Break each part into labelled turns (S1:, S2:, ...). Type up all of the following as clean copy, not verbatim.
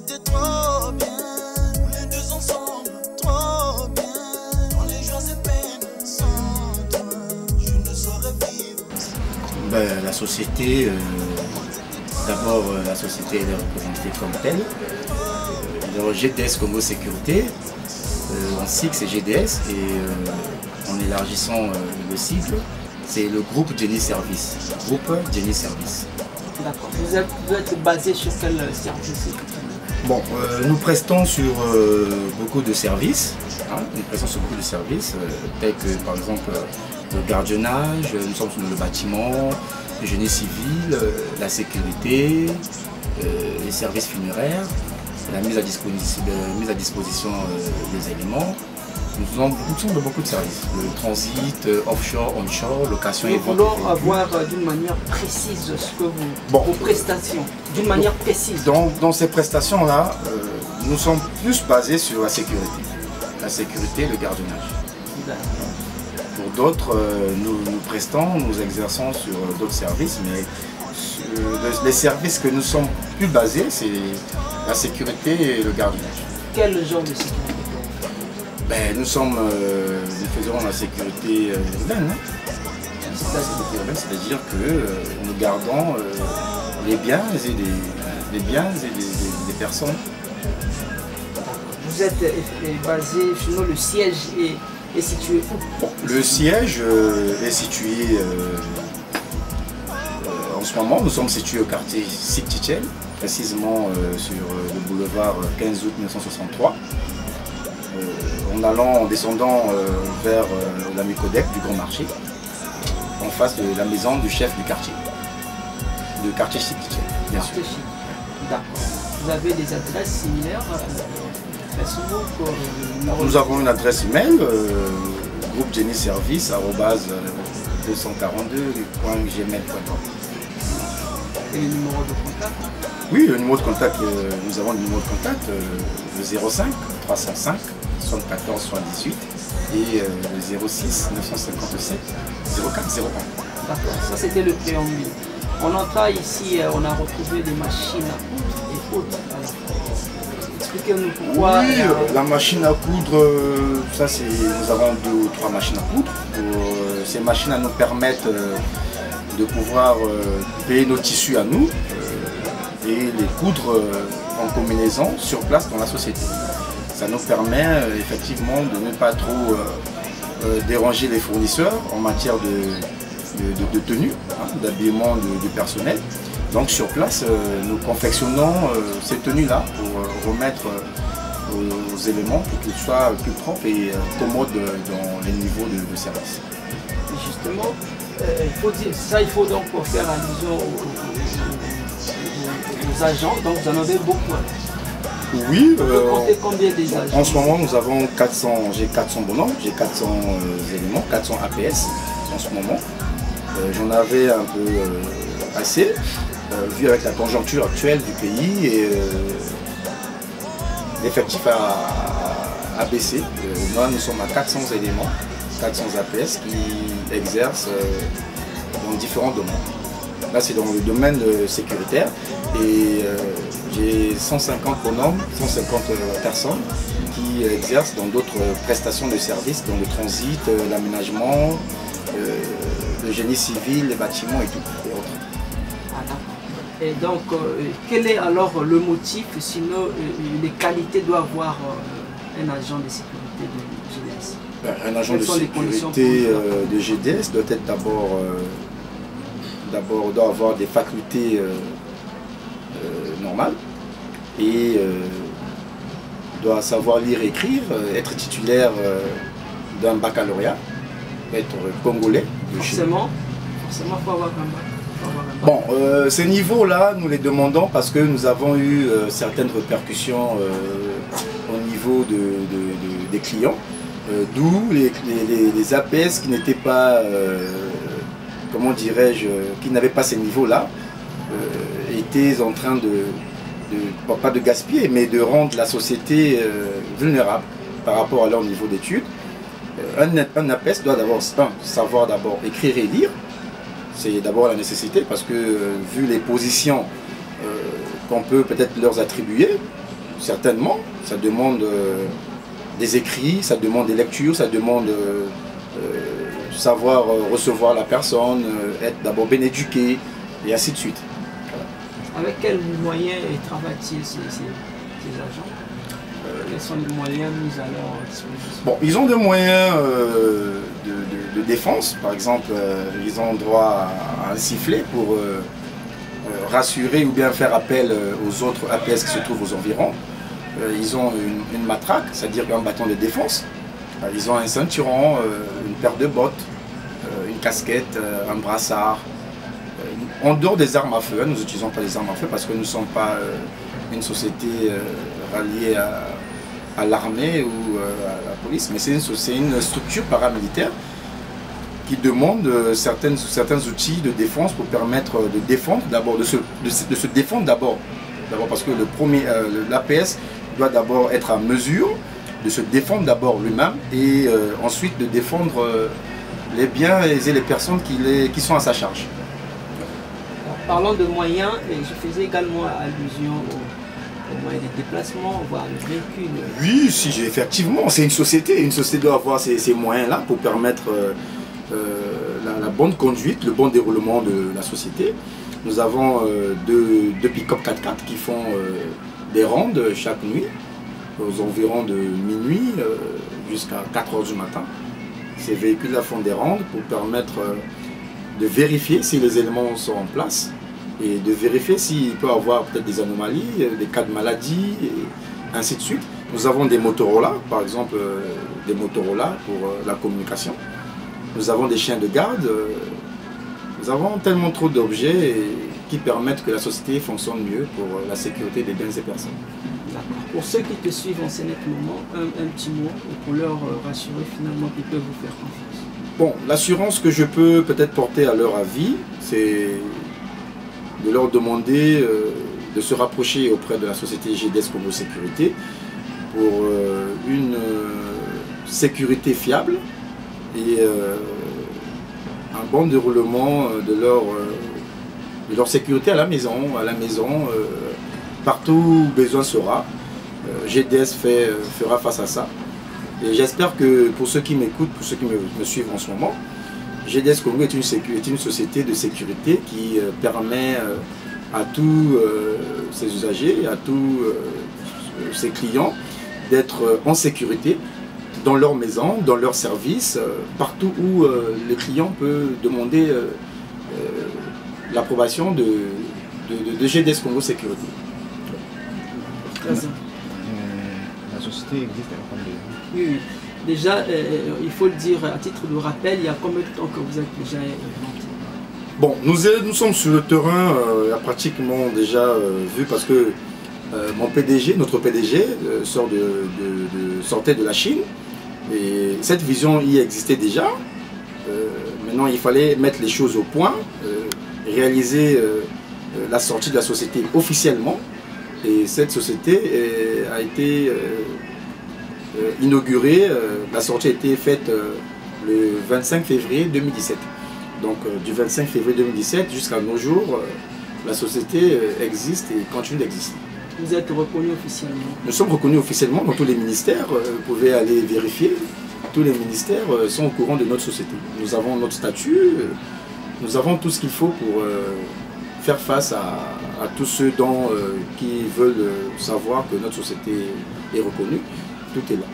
S1: c'était trop bien. Les deux ensemble, trop bien. Dans les joies et peines, sans toi, je ne saurais vivre.
S2: Ben, la société, d'abord la société elle est représentée comme telle. Alors, GDS Congo Sécurité, en sigle c'est GDS et en élargissant le sigle, c'est le groupe Jenny Service. Groupe Jenny Service.
S3: D'accord. Vous êtes basé sur quel service?
S2: Bon, nous prestons sur beaucoup de services. Hein, nous prestons sur beaucoup de services, tels que par exemple le gardiennage, nous sommes sur le bâtiment, le génie civil, la sécurité, les services funéraires, la mise à disposition des éléments. Nous sommes de beaucoup de services, le transit, offshore, onshore, location et vente.
S3: Nous voulons avoir d'une manière précise ce que vos prestations, d'une manière précise.
S2: Dans ces prestations-là, nous sommes plus basés sur la sécurité. La sécurité, le gardiennage. Pour d'autres, nous exerçons sur d'autres services, mais les services que nous sommes plus basés, c'est la sécurité et le gardiennage.
S3: Quel genre de sécurité?
S2: Ben, nous faisons la sécurité urbaine. C'est-à-dire que nous gardons les biens et des personnes.
S3: Vous êtes basé, sinon le siège est situé où?
S2: Le siège est situé, en ce moment, nous sommes situés au quartier Siktichel, précisément sur le boulevard 15 août 1963. En descendant vers la Mécodec du Grand Marché, en face de la maison du chef du quartier. Le quartier Siktichel, bien sûr.
S3: D'accord. Vous avez des adresses similaires? Facebook,
S2: nous avons une adresse email, groupe Jenny Service @242.gmail.com.
S3: Et le numéro de contact?
S2: Oui, le numéro de contact, nous avons le numéro de contact, le 05 305 74 78 et le 06 957 04 01.
S3: D'accord, ça c'était le préambule. En entrant ici, on a retrouvé des machines à coudre et autres. Expliquez-nous pourquoi.
S2: Oui, la machine à coudre, ça c'est, nous avons 2 ou 3 machines à coudre. Ces machines nous permettent de pouvoir payer nos tissus à nous et les coudre en combinaison sur place dans la société. Ça nous permet effectivement de ne pas trop déranger les fournisseurs en matière de tenue, hein, d'habillement du personnel. Donc sur place, nous confectionnons ces tenues-là pour remettre aux éléments pour qu'ils soient plus propres et commodes dans les niveaux de service.
S3: Justement, il faut donc faire allusion aux agents, donc vous en avez beaucoup.
S2: Oui,
S3: vous pouvez compter combien des agents?
S2: En ce moment nous avons 400, j'ai 400 bonhommes, j'ai 400 éléments, 400 APS en ce moment. J'en avais un peu assez, vu avec la conjoncture actuelle du pays et l'effectif a baissé. Nous sommes à 400 éléments, 400 APS qui exercent dans différents domaines. Là c'est dans le domaine sécuritaire et j'ai 150 bonhommes, 150 personnes qui exercent dans d'autres prestations de services, dans le transit, l'aménagement, le génie civil, les bâtiments et tout. Et autres.
S3: Et donc, quel est alors le motif, sinon les qualités doit avoir un agent de sécurité de GDS?
S2: Un agent de sécurité de GDS doit être doit avoir des facultés normales et doit savoir lire et écrire, être titulaire d'un baccalauréat, être congolais.
S3: Forcément, il faut avoir un bac.
S2: Bon, ces niveaux-là, nous les demandons parce que nous avons eu certaines répercussions au niveau des clients, d'où les APS qui n'étaient pas, comment dirais-je, qui n'avaient pas ces niveaux-là, étaient en train pas de gaspiller, mais de rendre la société vulnérable par rapport à leur niveau d'études. Un APS doit d'abord savoir écrire et lire. C'est d'abord la nécessité parce que vu les positions qu'on peut peut-être leur attribuer, certainement, ça demande des écrits, ça demande des lectures, ça demande savoir recevoir la personne, être d'abord bien éduqué, et ainsi de suite. Voilà.
S3: Avec quels moyens travaillent-ils ces agents? Quels sont les moyens mis à leur disposition?
S2: Bon, ils ont des moyens de défense, par exemple, ils ont droit à un sifflet pour rassurer ou bien faire appel aux autres APS qui se trouvent aux environs. Ils ont une matraque, c'est-à-dire un bâton de défense. Ils ont un ceinturon, une paire de bottes, une casquette, un brassard. En dehors des armes à feu, nous n'utilisons pas les armes à feu parce que nous ne sommes pas une société ralliée à l'armée ou à la police, mais c'est une structure paramilitaire qui demande certains outils de défense pour permettre de défendre d'abord, de se défendre d'abord parce que l'APS doit d'abord être à mesure de se défendre d'abord lui-même et ensuite de défendre les biens et les personnes qui sont à sa charge.
S3: Parlant de moyens, je faisais également allusion aux moyens de déplacement, voire le véhicule.
S2: Oui, si, effectivement, c'est une société. Une société doit avoir ces moyens-là pour permettre la bonne conduite, le bon déroulement de la société. Nous avons deux pick-up 4x4 qui font des rondes chaque nuit, aux environs de minuit jusqu'à 4 h du matin. Ces véhicules-là font des rondes pour permettre de vérifier si les éléments sont en place et de vérifier s'il peut y avoir peut-être des anomalies, des cas de maladie, et ainsi de suite. Nous avons des Motorola, par exemple des Motorola pour la communication. Nous avons des chiens de garde. Nous avons tellement trop d'objets qui permettent que la société fonctionne mieux pour la sécurité des biens et personnes.
S3: Pour ceux qui te suivent en ce moment, un petit mot pour leur rassurer finalement qu'ils peuvent vous faire confiance.
S2: Bon, l'assurance que je peux peut-être porter à leur avis, c'est de leur demander de se rapprocher auprès de la société GDS Congo Sécurité pour une sécurité fiable et un bon déroulement de leur sécurité à la maison, partout où besoin sera. GDS fera face à ça. Et j'espère que pour ceux qui m'écoutent, pour ceux qui me suivent en ce moment, GDS Congo est une société de sécurité qui permet à tous ses usagers, à tous ses clients d'être en sécurité dans leur maison, dans leur service, partout où le client peut demander l'approbation de GDS Congo Sécurité.
S4: La société existe en train de...
S3: Oui. Déjà, il faut le dire à titre de rappel, il y a combien de temps que vous êtes déjà implanté?
S2: Bon, nous sommes sur le terrain, pratiquement déjà vu parce que notre PDG sortait de la Chine et cette vision y existait déjà. Maintenant, il fallait mettre les choses au point, réaliser la sortie de la société officiellement. Et cette société a été inaugurée, la sortie a été faite le 25 février 2017. Donc du 25 février 2017 jusqu'à nos jours, la société existe et continue d'exister.
S3: Vous êtes reconnu officiellement? Nous
S2: sommes reconnus officiellement dans tous les ministères, vous pouvez aller vérifier. Tous les ministères sont au courant de notre société. Nous avons notre statut, nous avons tout ce qu'il faut pour faire face à tous ceux qui veulent savoir que notre société est reconnue. Tout est là.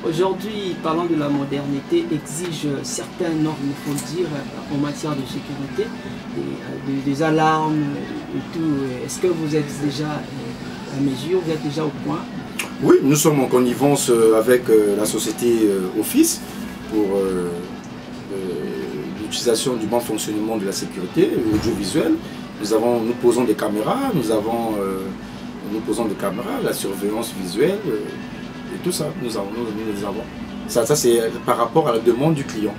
S3: Aujourd'hui, parlant de la modernité, exige certaines normes, il faut le dire, en matière de sécurité, des alarmes et tout. Est-ce que vous êtes déjà à mesure, vous êtes déjà au point?
S2: Oui, nous sommes en connivence avec la société Office pour l'utilisation du bon fonctionnement de la sécurité audiovisuelle. Nous posons des caméras, nous posons des caméras, la surveillance visuelle et tout ça, nous avons. Ça c'est par rapport à la demande du client.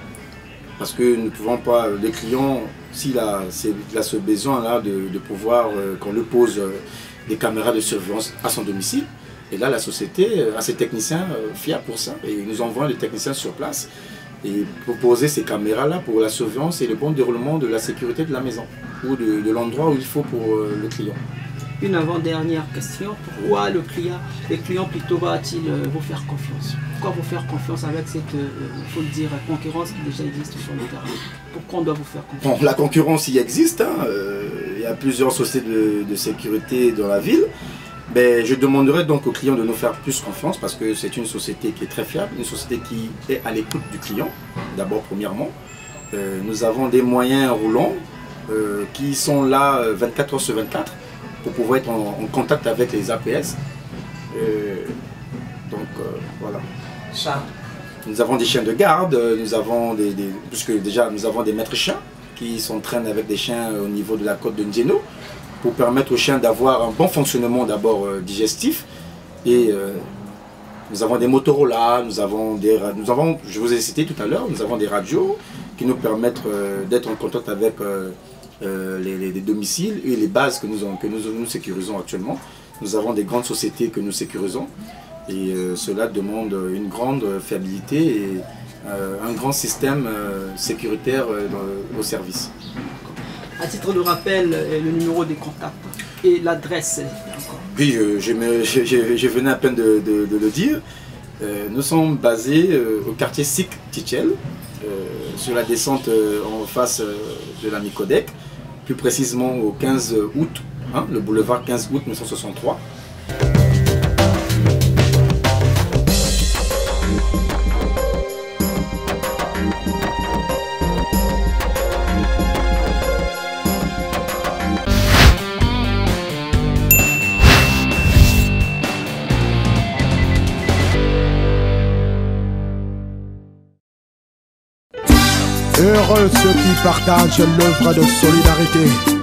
S2: Parce que nous ne pouvons pas, le client, s'il a ce besoin-là de pouvoir, qu'on lui pose des caméras de surveillance à son domicile, et là la société a ses techniciens fiables pour ça, et nous envoyons les techniciens sur place et pour poser ces caméras-là pour la surveillance et le bon déroulement de la sécurité de la maison ou de l'endroit où il faut pour le client.
S3: une avant-dernière question. Pourquoi les clients plutôt va-t-il vous faire confiance? Pourquoi vous faire confiance avec cette, faut le dire, concurrence qui déjà existe sur le terrain? Pourquoi on doit vous faire confiance?
S2: Bon, la concurrence y existe, hein. Il y a plusieurs sociétés de sécurité dans la ville. Mais je demanderais donc aux clients de nous faire plus confiance parce que c'est une société qui est très fiable, une société qui est à l'écoute du client, d'abord premièrement. Nous avons des moyens roulants qui sont là 24 heures sur 24 pour pouvoir être en contact avec les APS. Voilà.
S3: Charles.
S2: Nous avons des chiens de garde, nous avons puisque déjà nous avons des maîtres chiens qui s'entraînent avec des chiens au niveau de la côte de Ndjeno pour permettre aux chiens d'avoir un bon fonctionnement d'abord digestif. Et nous avons des Motorola, nous avons, je vous ai cité tout à l'heure, nous avons des radios qui nous permettent d'être en contact avec les domiciles et les bases que nous sécurisons actuellement. Nous avons des grandes sociétés que nous sécurisons et cela demande une grande fiabilité et un grand système sécuritaire au service.
S3: À titre de rappel, le numéro des contacts et l'adresse.
S2: Oui, je venais à peine de le dire. Nous sommes basés au quartier SIC Tichel, sur la descente en face de la Micodec, plus précisément au 15 août, hein, le boulevard 15 août 1963.
S5: Heureux ceux qui partagent l'œuvre de solidarité.